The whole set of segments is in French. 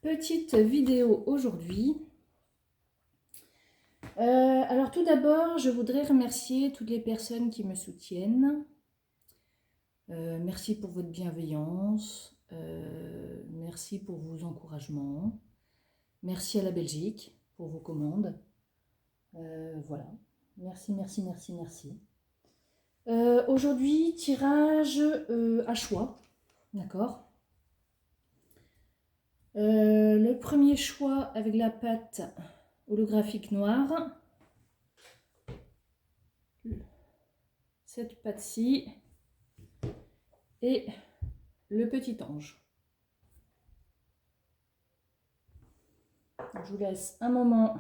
petite vidéo aujourd'hui. Alors tout d'abord, je voudrais remercier toutes les personnes qui me soutiennent. Merci pour votre bienveillance. Merci pour vos encouragements. Merci à la Belgique pour vos commandes. Voilà. Merci, merci, merci, merci. Aujourd'hui, tirage à choix. D'accord. Le premier choix avec la pâte holographique noire. Cette pâte-ci. Et le petit ange. Je vous laisse un moment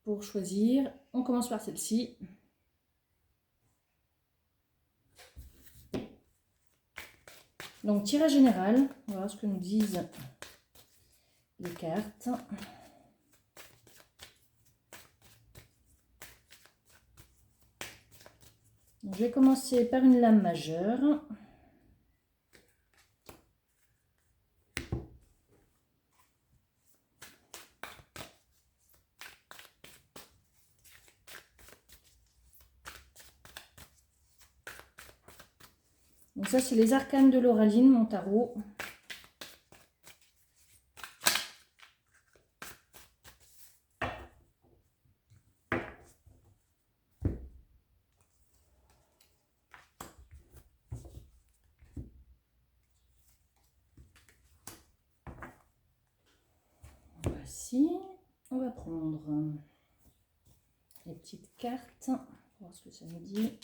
pour choisir. On commence par celle-ci. Donc, tirage général. On va voir ce que nous disent les cartes. Donc, je vais commencer par une lame majeure. Donc ça, c'est les arcanes de l'Oraline, mon tarot. Voici. On va prendre les petites cartes. On va voir ce que ça nous dit.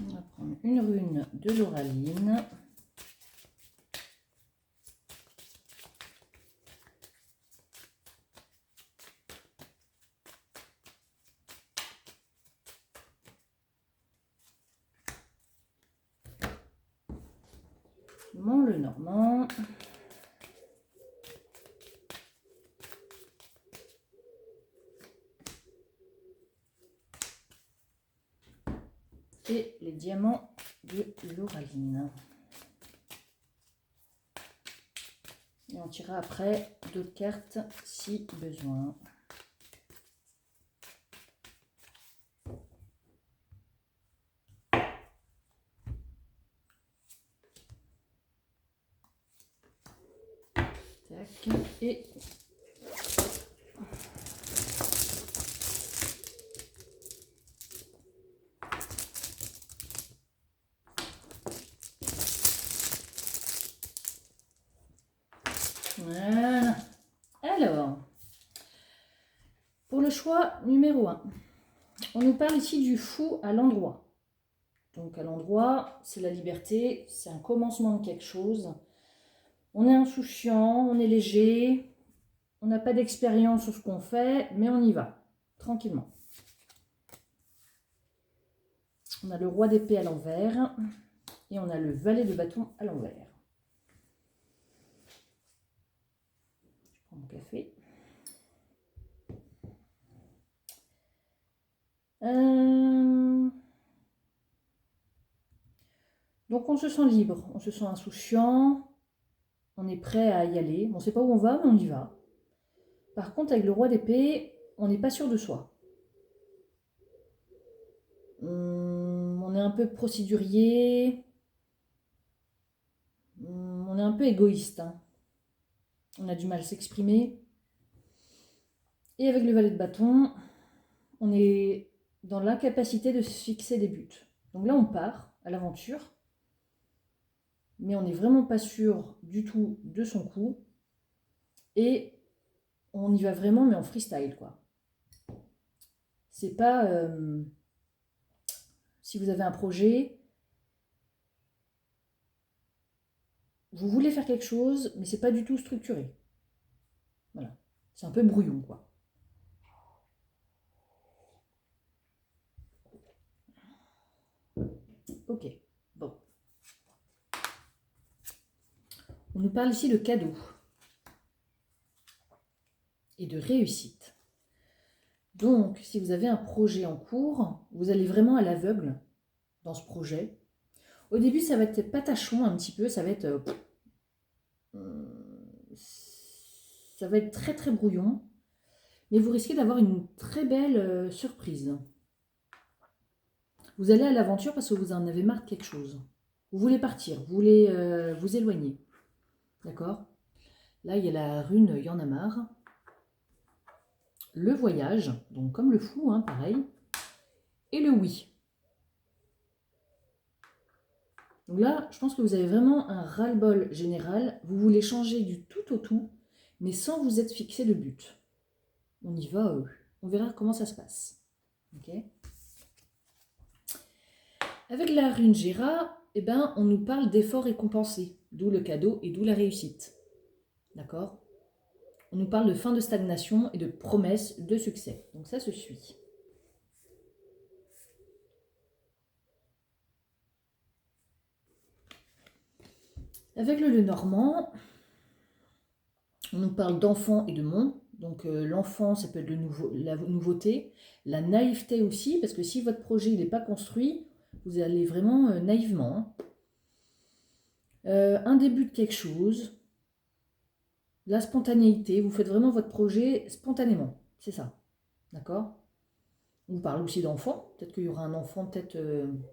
On va prendre une rune de l'Oraline. Le normand. Et les diamants de l'Oraline. Et on tirera après d'autres cartes si besoin. Tac. Et voilà. Alors, pour le choix numéro 1, on nous parle ici du fou à l'endroit. Donc à l'endroit, c'est la liberté, c'est un commencement de quelque chose. On est insouciant, on est léger, on n'a pas d'expérience sur ce qu'on fait, mais on y va, tranquillement. On a le roi d'épée à l'envers et on a le valet de bâton à l'envers. Je prends mon café. Donc on se sent libre, on se sent insouciant, on est prêt à y aller. On ne sait pas où on va, mais on y va. Par contre, avec le roi d'épée, on n'est pas sûr de soi. On est un peu procédurier, on est un peu égoïste. Hein. On a du mal à s'exprimer. Et avec le valet de bâton, on est dans l'incapacité de se fixer des buts. Donc là, on part à l'aventure, mais on n'est vraiment pas sûr du tout de son coup. Et on y va vraiment, mais en freestyle, quoi. C'est pas... si vous avez un projet, vous voulez faire quelque chose, mais c'est pas du tout structuré. Voilà. C'est un peu brouillon, quoi. nous parle ici de cadeaux et de réussite. Donc, si vous avez un projet en cours, vous allez vraiment à l'aveugle dans ce projet. Au début, ça va être patachon un petit peu, ça va être très très brouillon, mais vous risquez d'avoir une très belle surprise. Vous allez à l'aventure parce que vous en avez marre de quelque chose. Vous voulez partir, vous voulez vous éloigner. D'accord? Là, il y a la rune « y en a marre ». Le voyage, donc comme le fou, hein, pareil. Et le oui. Donc là, je pense que vous avez vraiment un ras-le-bol général. Vous voulez changer du tout au tout, mais sans vous être fixé de but. On y va, on verra comment ça se passe. Okay. Avec la rune Gera, eh ben, on nous parle d'efforts récompensés, d'où le cadeau et d'où la réussite. D'accord? On nous parle de fin de stagnation et de promesses de succès. Donc ça se suit. Avec le Lenormand, on nous parle d'enfant et de monde. Donc l'enfant, ça peut être la nouveauté, la naïveté aussi, parce que si votre projet n'est pas construit, vous allez vraiment naïvement. Un début de quelque chose, la spontanéité, vous faites vraiment votre projet spontanément, c'est ça, d'accord? On vous parle aussi d'enfant, peut-être qu'il y aura un enfant peut-être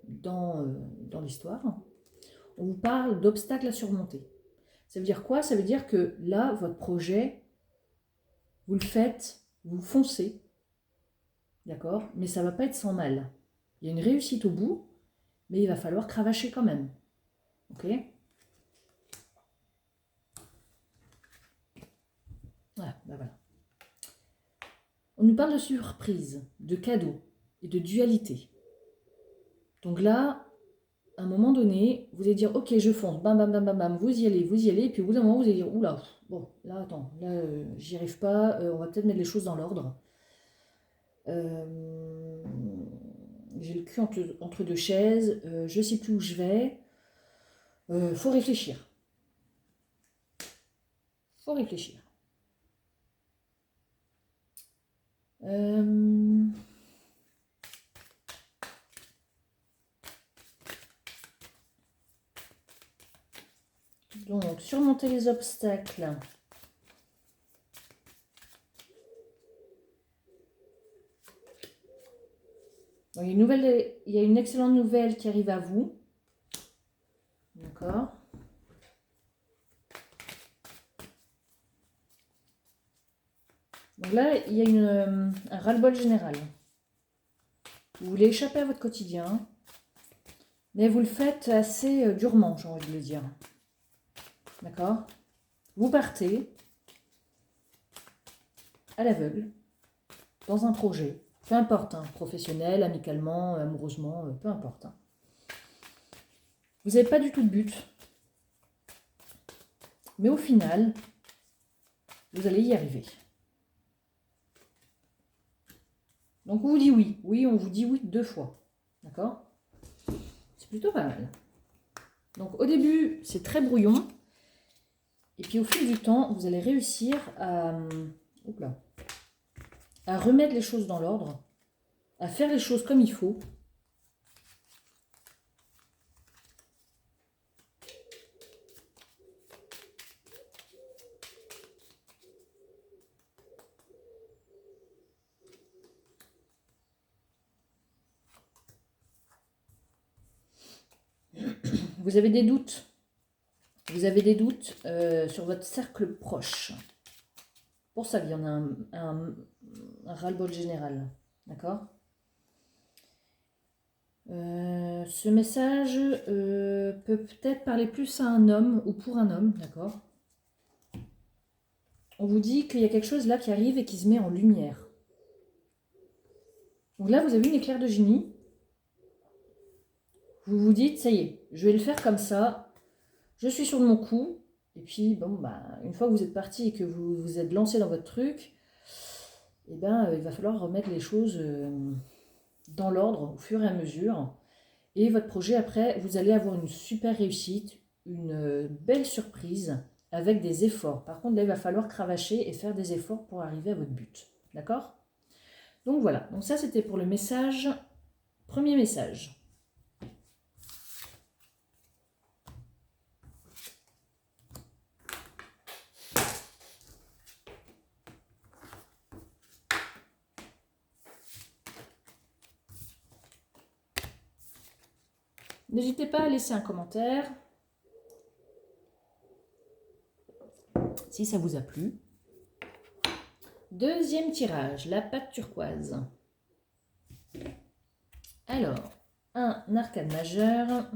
dans l'histoire. On vous parle d'obstacles à surmonter. Ça veut dire quoi? Ça veut dire que là, votre projet, vous le faites, vous foncez, d'accord? Mais ça ne va pas être sans mal. Il y a une réussite au bout, mais il va falloir cravacher quand même. Ok? Voilà, ben voilà. On nous parle de surprise, de cadeau et de dualité. Donc là, à un moment donné, vous allez dire, ok, je fonce, bam, bam, bam, bam, bam, vous y allez, et puis au bout d'un moment, vous allez dire, oula, bon, là, attends, là, j'y arrive pas, on va peut-être mettre les choses dans l'ordre. J'ai le cul entre deux chaises, je sais plus où je vais, faut réfléchir. Faut réfléchir. Donc, surmonter les obstacles. Donc, il y a une excellente nouvelle qui arrive à vous. D'accord? Donc là, il y a un ras-le-bol général. Vous voulez échapper à votre quotidien, mais vous le faites assez durement, j'ai envie de le dire. D'accord? Vous partez à l'aveugle, dans un projet, peu importe, hein, professionnel, amicalement, amoureusement, peu importe. Hein. Vous n'avez pas du tout de but, mais au final, vous allez y arriver. Donc on vous dit oui. Oui, on vous dit oui 2 fois. D'accord? C'est plutôt pas mal. Donc au début, c'est très brouillon. Et puis au fil du temps, vous allez réussir à remettre les choses dans l'ordre, à faire les choses comme il faut. Vous avez des doutes. Vous avez des doutes sur votre cercle proche. Pour ça, il y en a un ras-le-bol général. D'accord? Ce message peut peut-être parler plus à un homme ou pour un homme. D'accord? On vous dit qu'il y a quelque chose là qui arrive et qui se met en lumière. Donc là, vous avez une éclair de génie. Vous vous dites, ça y est, je vais le faire comme ça. Je suis sur mon coup. Et puis, bon, bah, une fois que vous êtes parti et que vous vous êtes lancé dans votre truc, eh ben, il va falloir remettre les choses dans l'ordre au fur et à mesure. Et votre projet, après, vous allez avoir une super réussite, une belle surprise. avec des efforts. Par contre, là, il va falloir cravacher et faire des efforts pour arriver à votre but. D'accord? Donc voilà, donc ça c'était pour le message, premier message. N'hésitez pas à laisser un commentaire si ça vous a plu. Deuxième tirage, la pâte turquoise. Alors, un arcane majeur.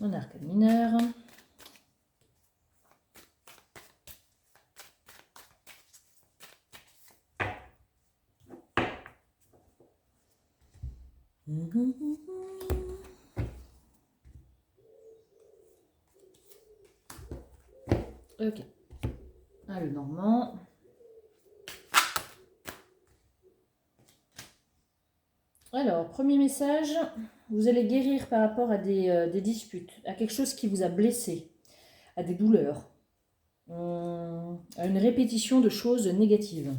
Un arcane mineur. Ok. Ah, le normand. Alors, premier message, vous allez guérir par rapport à des disputes, à quelque chose qui vous a blessé, à des douleurs, à une répétition de choses négatives.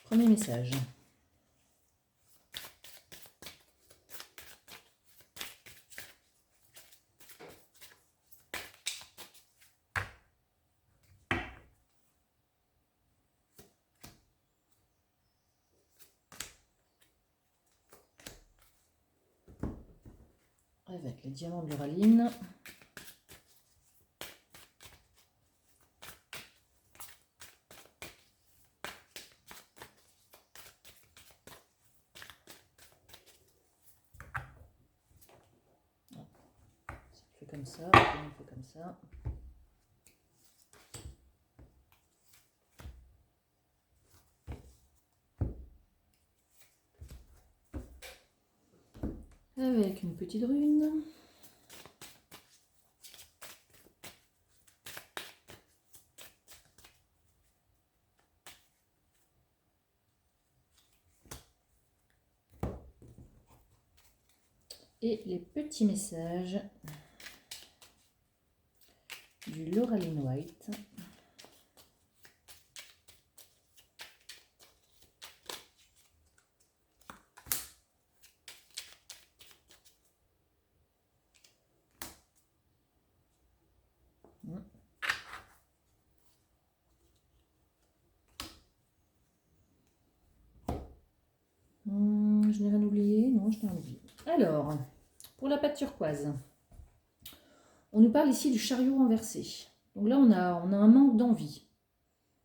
Premier message. Avec les diamants de l'Uraline. Ça fait comme ça, on fait comme ça. Avec une petite rune. Et les petits messages du Lauraline White. Je n'ai rien oublié? Non, je n'ai rien oublié. Alors, pour la pâte turquoise, on nous parle ici du chariot renversé. Donc là, on a un manque d'envie.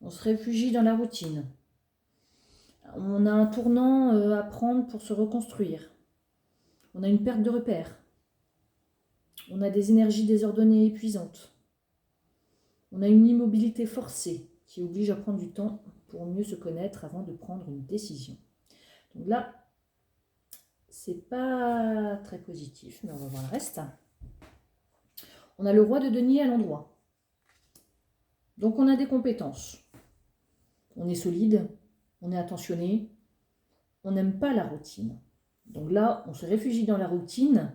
On se réfugie dans la routine. On a un tournant à prendre pour se reconstruire. On a une perte de repères. On a des énergies désordonnées et épuisantes. On a une immobilité forcée qui oblige à prendre du temps pour mieux se connaître avant de prendre une décision. Donc là, c'est pas très positif, mais on va voir le reste. On a le roi de denier à l'endroit. Donc on a des compétences. On est solide, on est attentionné, on n'aime pas la routine. Donc là, on se réfugie dans la routine,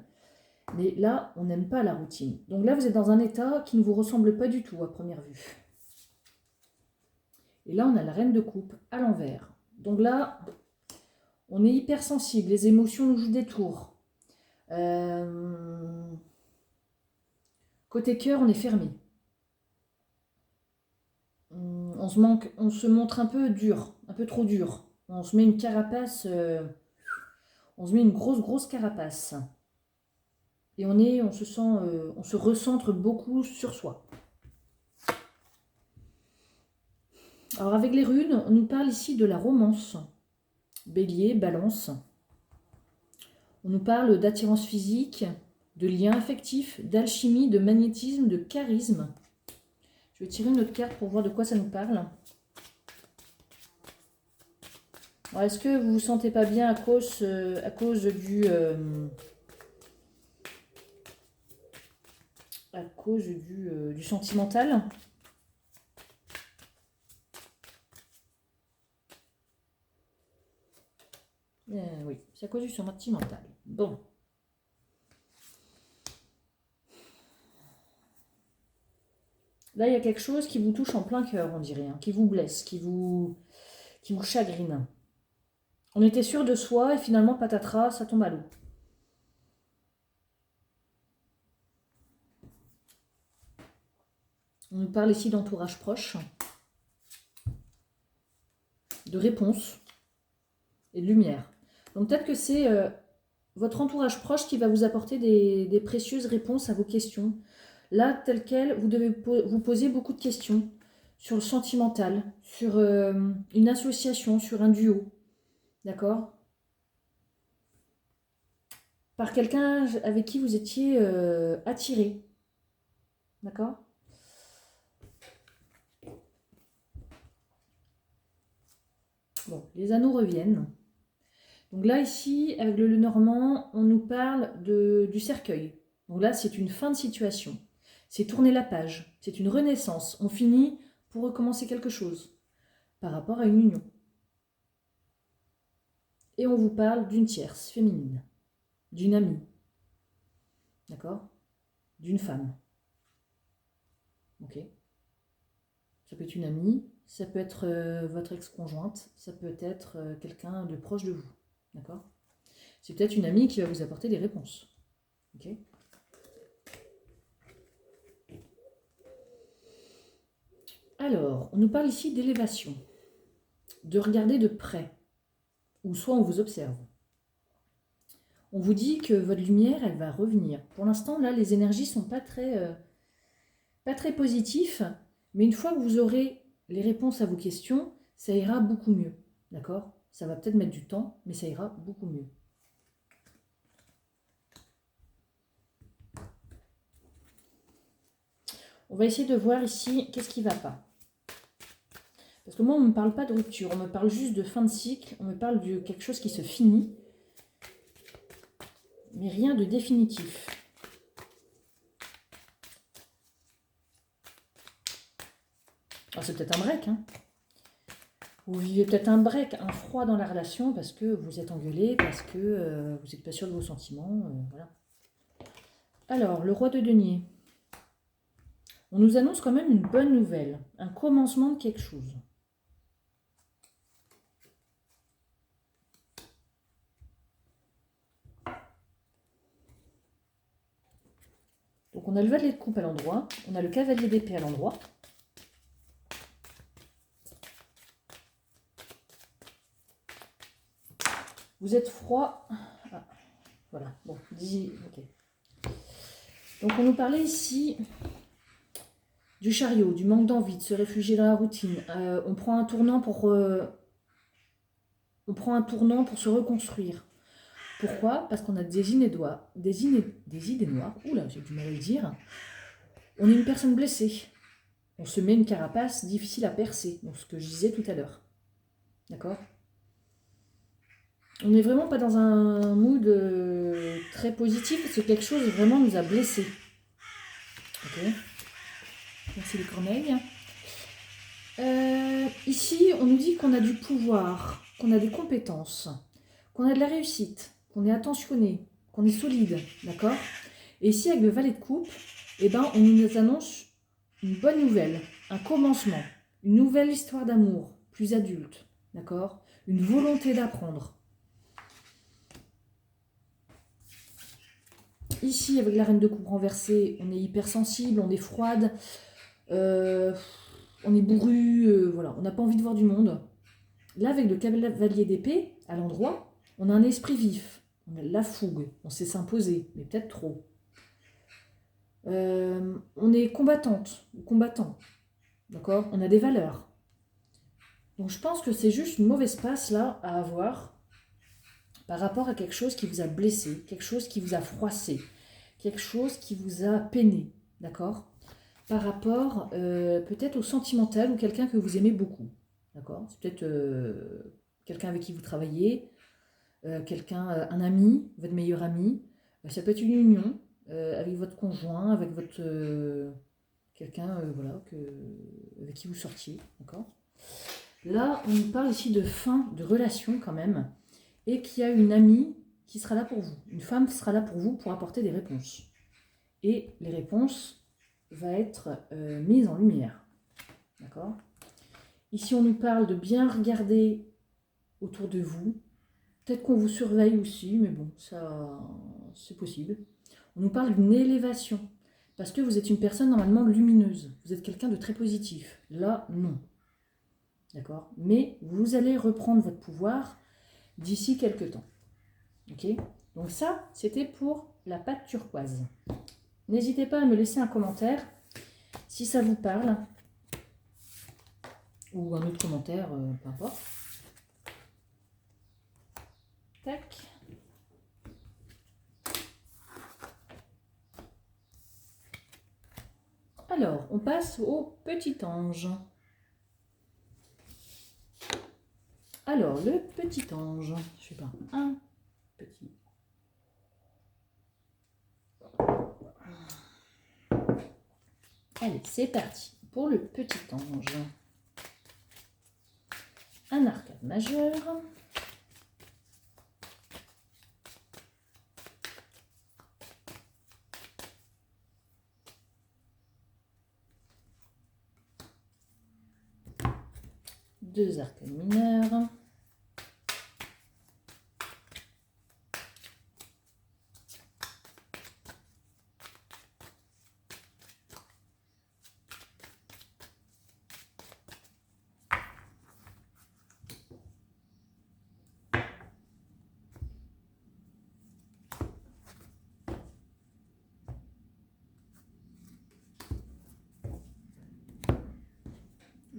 mais là, on n'aime pas la routine. Donc là, vous êtes dans un état qui ne vous ressemble pas du tout à première vue. Et là, on a la reine de coupe à l'envers. Donc là, on est hypersensible, les émotions nous jouent des tours. Côté cœur, on est fermé. On se montre un peu dur, un peu trop dur. On se met une carapace, on se met une grosse carapace. Et on se sent, on se recentre beaucoup sur soi. Alors avec les runes, on nous parle ici de la romance. Bélier, balance. On nous parle d'attirance physique, de lien affectif, d'alchimie, de magnétisme, de charisme. Je vais tirer une autre carte pour voir de quoi ça nous parle. Est-ce que vous vous sentez pas bien à cause cause du sentimental. Oui, c'est à cause du sentimental. Bon. Là, il y a quelque chose qui vous touche en plein cœur, on dirait, hein, qui vous blesse, qui vous chagrine. On était sûr de soi et finalement, patatras, ça tombe à l'eau. On nous parle ici d'entourage proche, de réponse et de lumière. Donc peut-être que c'est votre entourage proche qui va vous apporter des précieuses réponses à vos questions. Là, tel quel, vous devez vous poser beaucoup de questions sur le sentimental, sur une association, sur un duo. D'accord? Par quelqu'un avec qui vous étiez attiré. D'accord? Bon, les anneaux reviennent. Donc là, ici, avec le Lenormand, on nous parle du cercueil. Donc là, c'est une fin de situation. C'est tourner la page. C'est une renaissance. On finit pour recommencer quelque chose par rapport à une union. Et on vous parle d'une tierce féminine, d'une amie, d'accord? D'une femme. Ok? Ça peut être une amie, ça peut être votre ex-conjointe, ça peut être quelqu'un de proche de vous, d'accord? C'est peut-être une amie qui va vous apporter des réponses. Ok? Alors, on nous parle ici d'élévation, de regarder de près, ou soit on vous observe. On vous dit que votre lumière, elle va revenir. Pour l'instant, là, les énergies ne sont pas très positives, mais une fois que vous aurez les réponses à vos questions, ça ira beaucoup mieux. D'accord? Ça va peut-être mettre du temps, mais ça ira beaucoup mieux. On va essayer de voir ici qu'est-ce qui ne va pas. Parce que moi, on ne me parle pas de rupture, on me parle juste de fin de cycle, on me parle de quelque chose qui se finit, mais rien de définitif. Alors c'est peut-être un break, hein. Vous vivez peut-être un break, un froid dans la relation parce que vous êtes engueulé, parce que vous n'êtes pas sûr de vos sentiments, voilà. Alors, le roi de denier. On nous annonce quand même une bonne nouvelle, un commencement de quelque chose. Donc on a le valet de coupe à l'endroit, on a le cavalier d'épée à l'endroit. Vous êtes froid. Ah, voilà, bon, ok. Donc on nous parlait ici du chariot, du manque d'envie, de se réfugier dans la routine. On prend un tournant pour se reconstruire. Pourquoi? Parce qu'on a des idées noires. Oula, j'ai du mal à le dire. On est une personne blessée. On se met une carapace difficile à percer. Donc ce que je disais tout à l'heure. D'accord? On n'est vraiment pas dans un mood très positif parce que quelque chose vraiment nous a blessés. Ok? Merci les corneilles. Ici, on nous dit qu'on a du pouvoir, qu'on a des compétences, qu'on a de la réussite, qu'on est attentionné, qu'on est solide, d'accord? Et ici, avec le valet de coupe, eh ben, on nous annonce une bonne nouvelle, un commencement, une nouvelle histoire d'amour, plus adulte, d'accord? Une volonté d'apprendre. Ici, avec la reine de coupe renversée, on est hypersensible, on est froide, on est bourru, voilà, on n'a pas envie de voir du monde. Là, avec le cavalier d'épée, à l'endroit, on a un esprit vif, on a de la fougue, on sait s'imposer, mais peut-être trop. On est combattante ou combattant, d'accord? On a des valeurs. Donc je pense que c'est juste une mauvaise passe là à avoir par rapport à quelque chose qui vous a blessé, quelque chose qui vous a froissé, quelque chose qui vous a peiné, d'accord? Par rapport peut-être au sentimental ou quelqu'un que vous aimez beaucoup, d'accord? C'est peut-être quelqu'un avec qui vous travaillez, un ami, votre meilleur ami, ça peut être une union, avec votre conjoint, avec votre quelqu'un voilà, avec qui vous sortiez, d'accord. Là, on nous parle ici de fin de relation quand même, et qu'il y a une amie qui sera là pour vous. Une femme sera là pour vous pour apporter des réponses. Et les réponses vont être mises en lumière, d'accord. Ici, on nous parle de bien regarder autour de vous. Peut-être qu'on vous surveille aussi, mais bon, ça, c'est possible. On nous parle d'une élévation, parce que vous êtes une personne normalement lumineuse. Vous êtes quelqu'un de très positif. Là, non. D'accord? Mais vous allez reprendre votre pouvoir d'ici quelques temps. Ok? Donc ça, c'était pour la pâte turquoise. N'hésitez pas à me laisser un commentaire si ça vous parle. Ou un autre commentaire, peu importe. Tac. Alors, on passe au petit ange. Alors, le petit ange, je sais pas, un petit. Allez, c'est parti pour le petit ange. Un arcade majeur. Deux arcades mineurs.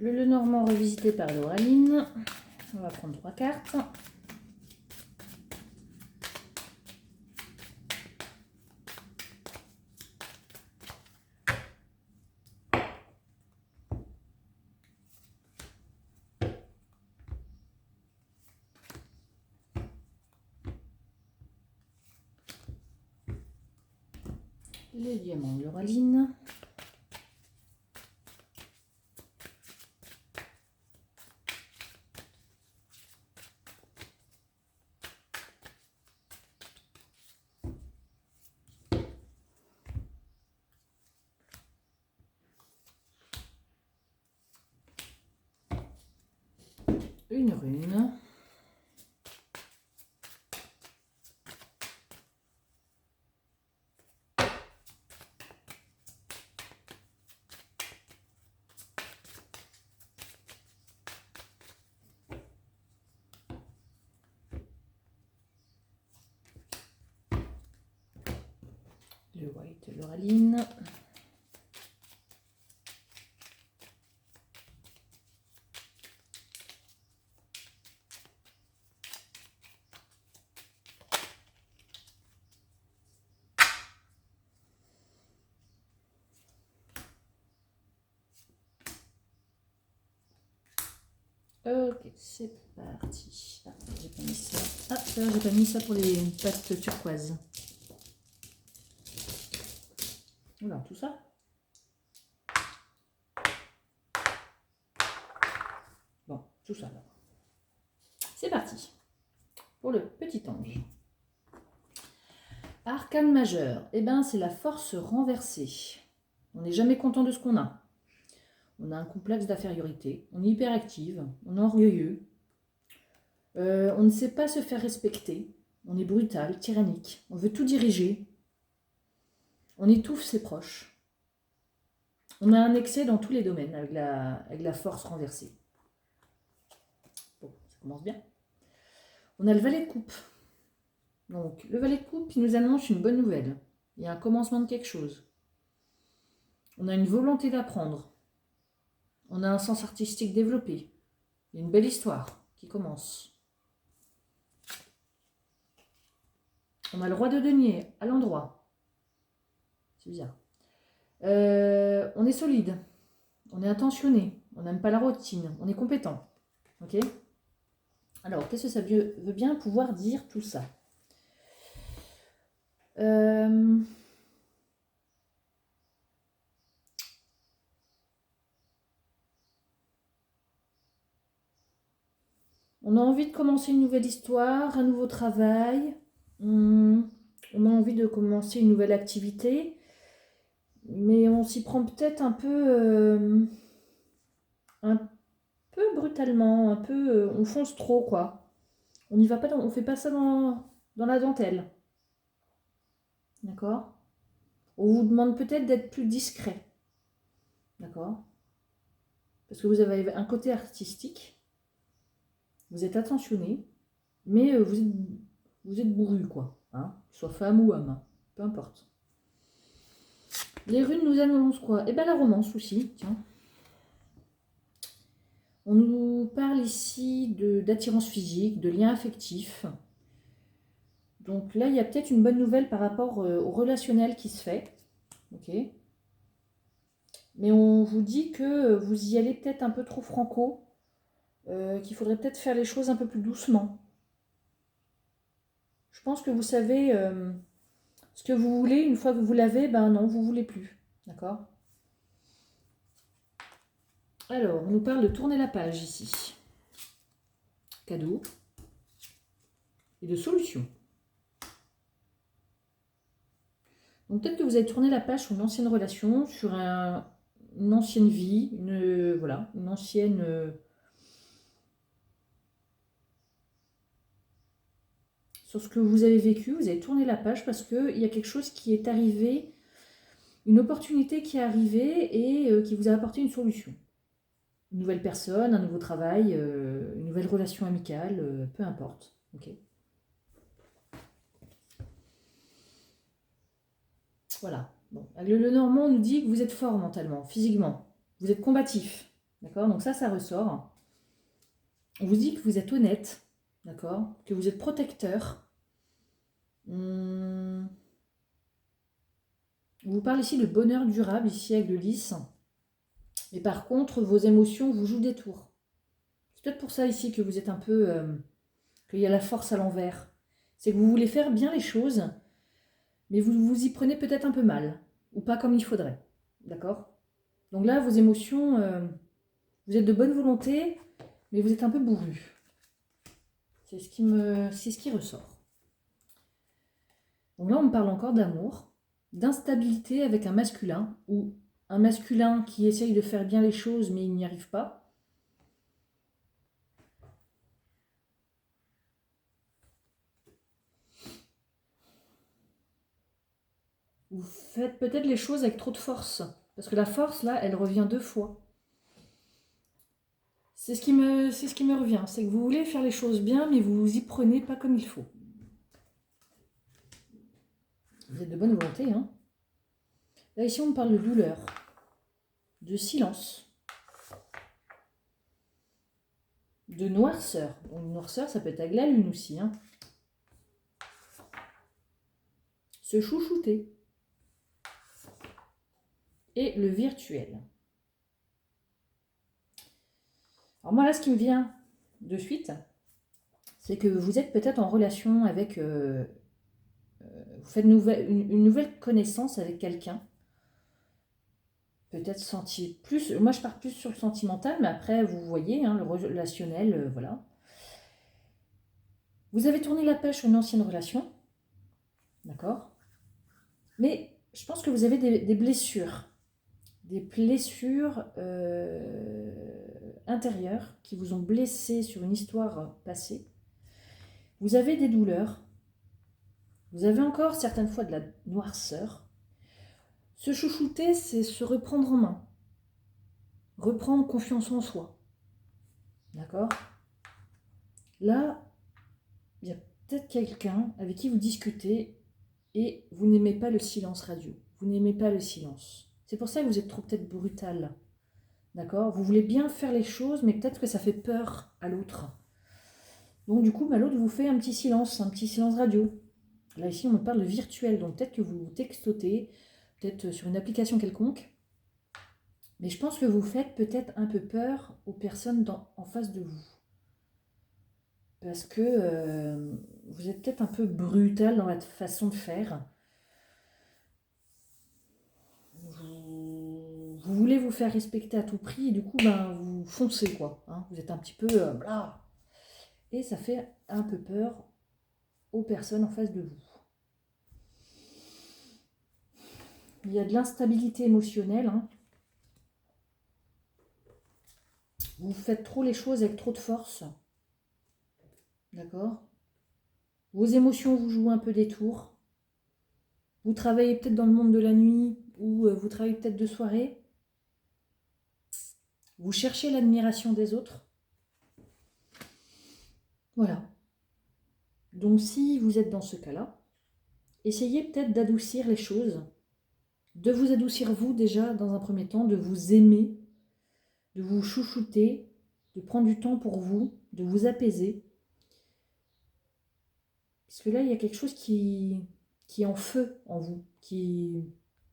Le Lenormand revisité par Lauraline. On va prendre 3 cartes. Le diamant de Lauraline. Une rune. Le white Lauraline. Ok, c'est parti. Ah, j'ai pas mis ça. Ah, d'ailleurs, j'ai pas mis ça pour les pâtes turquoises. Voilà, tout ça. Bon, tout ça là. C'est parti pour le petit ange. Arcane majeur, eh ben, c'est la force renversée. On n'est jamais content de ce qu'on a. On a un complexe d'infériorité, on est hyperactive, on est orgueilleux, on ne sait pas se faire respecter, on est brutal, tyrannique, on veut tout diriger, on étouffe ses proches. On a un excès dans tous les domaines avec la force renversée. Bon, ça commence bien. On a le valet de coupe. Donc, le valet de coupe, il nous annonce une bonne nouvelle. Il y a un commencement de quelque chose. On a une volonté d'apprendre. On a un sens artistique développé. Il y a une belle histoire qui commence. On a le roi de denier à l'endroit. C'est bizarre. On est solide. On est attentionné. On n'aime pas la routine. On est compétent. Ok ? Alors, qu'est-ce que ça veut bien pouvoir dire tout ça ? On a envie de commencer une nouvelle histoire, un nouveau travail. On a envie de commencer une nouvelle activité. Mais on s'y prend peut-être un peu brutalement, un peu, on fonce trop, quoi. On n'y va pas, on fait pas ça dans la dentelle. D'accord? On vous demande peut-être d'être plus discret. D'accord? Parce que vous avez un côté artistique, vous êtes attentionné, mais vous êtes bourru, quoi. Hein, soit femme ou homme, peu importe. Les runes nous annoncent quoi? Eh bien la romance aussi, tiens. On nous parle ici d'attirance physique, de lien affectif. Donc là, il y a peut-être une bonne nouvelle par rapport au relationnel qui se fait. Ok. Mais on vous dit que vous y allez peut-être un peu trop franco, qu'il faudrait peut-être faire les choses un peu plus doucement. Je pense que vous savez ce que vous voulez, une fois que vous l'avez, ben non, vous ne voulez plus. D'accord? Alors, on nous parle de tourner la page ici. Cadeau. Et de solution. Donc peut-être que vous avez tourné la page sur une ancienne relation, sur une ancienne vie, voilà, une ancienne... sur ce que vous avez vécu, vous avez tourné la page parce qu'il y a quelque chose qui est arrivé, une opportunité qui est arrivée et qui vous a apporté une solution. Une nouvelle personne, un nouveau travail, une nouvelle relation amicale, peu importe. Ok. Voilà. Bon. Le Normand nous dit que vous êtes fort mentalement, physiquement. Vous êtes combatif. D'accord? Donc ça ressort. On vous dit que vous êtes honnête. D'accord? Que vous êtes protecteur. On vous parle ici de bonheur durable, ici avec le lys. Mais par contre, vos émotions vous jouent des tours. C'est peut-être pour ça ici que vous êtes un peu... qu'il y a la force à l'envers. C'est que vous voulez faire bien les choses, mais vous vous y prenez peut-être un peu mal. Ou pas comme il faudrait. D'accord? Donc là, vos émotions, vous êtes de bonne volonté, mais vous êtes un peu bourru. C'est ce qui ressort. Donc là, on me parle encore d'amour, d'instabilité avec un masculin, ou un masculin qui essaye de faire bien les choses, mais il n'y arrive pas. Vous faites peut-être les choses avec trop de force, parce que la force, là, elle revient 2 fois. C'est ce qui me revient, c'est que vous voulez faire les choses bien, mais vous vous y prenez pas comme il faut. Vous êtes de bonne volonté, hein. Là, ici, on me parle de douleur, de silence, de noirceur. Donc, noirceur, ça peut être avec la lune aussi, hein. Se chouchouter. Et le virtuel. Alors moi, là, ce qui me vient de suite, c'est que vous êtes peut-être en relation avec... vous faites une nouvelle connaissance avec quelqu'un. Peut-être senti plus... Moi, je pars plus sur le sentimental, mais après, vous voyez, hein, le relationnel, voilà. Vous avez tourné la page sur une ancienne relation. D'accord? Mais je pense que vous avez des blessures. Des blessures intérieures qui vous ont blessé sur une histoire passée. Vous avez des douleurs. Vous avez encore certaines fois de la noirceur. Se chouchouter, c'est se reprendre en main. Reprendre confiance en soi. D'accord? Là, il y a peut-être quelqu'un avec qui vous discutez et vous n'aimez pas le silence radio. Vous n'aimez pas le silence. C'est pour ça que vous êtes trop peut-être brutal. D'accord? Vous voulez bien faire les choses, mais peut-être que ça fait peur à l'autre. Donc du coup, l'autre vous fait un petit silence radio. Là, ici, on me parle de virtuel, donc peut-être que vous textotez, peut-être sur une application quelconque. Mais je pense que vous faites peut-être un peu peur aux personnes en face de vous. Parce que vous êtes peut-être un peu brutal dans votre façon de faire. Vous voulez vous faire respecter à tout prix et du coup, vous foncez, quoi. Hein, vous êtes un petit peu... blah. et ça fait un peu peur aux personnes en face de vous. Il y a de l'instabilité émotionnelle. Hein. Vous faites trop les choses avec trop de force. D'accord? Vos émotions vous jouent un peu des tours. Vous travaillez peut-être dans le monde de la nuit ou vous travaillez peut-être de soirée. Vous cherchez l'admiration des autres. Voilà. Donc si vous êtes dans ce cas-là, essayez peut-être d'adoucir les choses, de vous adoucir vous déjà dans un premier temps, de vous aimer, de vous chouchouter, de prendre du temps pour vous, de vous apaiser. Parce que là, il y a quelque chose qui est en feu en vous,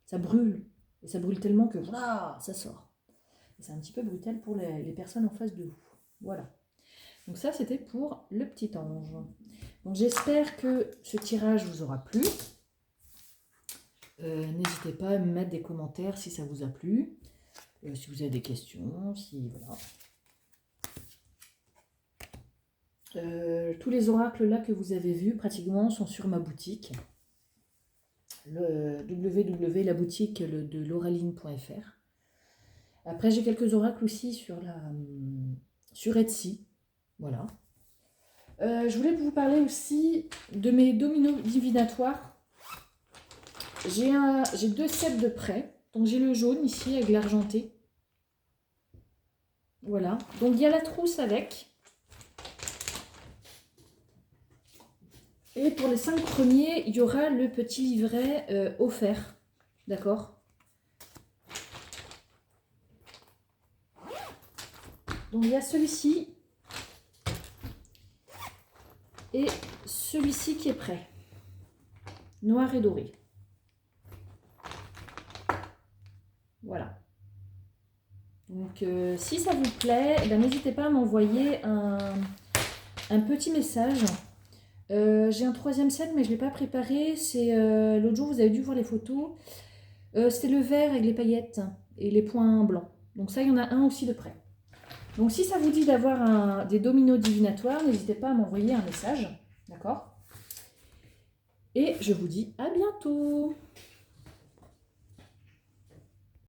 ça brûle. Et ça brûle tellement que voilà, ça sort. Et c'est un petit peu brutal pour les personnes en face de vous. Voilà. Donc ça, c'était pour le petit ange. Donc j'espère que ce tirage vous aura plu. N'hésitez pas à me mettre des commentaires si ça vous a plu. Si vous avez des questions, si voilà. Tous les oracles là que vous avez vus pratiquement sont sur ma boutique. Le www.laboutique de lauraline.fr. Après j'ai quelques oracles aussi sur Etsy. Voilà. Je voulais vous parler aussi de mes dominos divinatoires. J'ai 2 sets de prêt. Donc j'ai le jaune ici avec l'argenté. Voilà. Donc il y a la trousse avec. Et pour les 5 premiers, il y aura le petit livret offert. D'accord? Donc il y a celui-ci. Et celui-ci qui est prêt. Noir et doré. Voilà. Donc si ça vous plaît, eh n'hésitez pas à m'envoyer un petit message. J'ai un 3e set mais je ne l'ai pas préparé. C'est l'autre jour vous avez dû voir les photos. C'était le vert avec les paillettes et les points blancs. Donc ça il y en a un aussi de près. Donc si ça vous dit d'avoir des dominos divinatoires, n'hésitez pas à m'envoyer un message. D'accord? Et je vous dis à bientôt!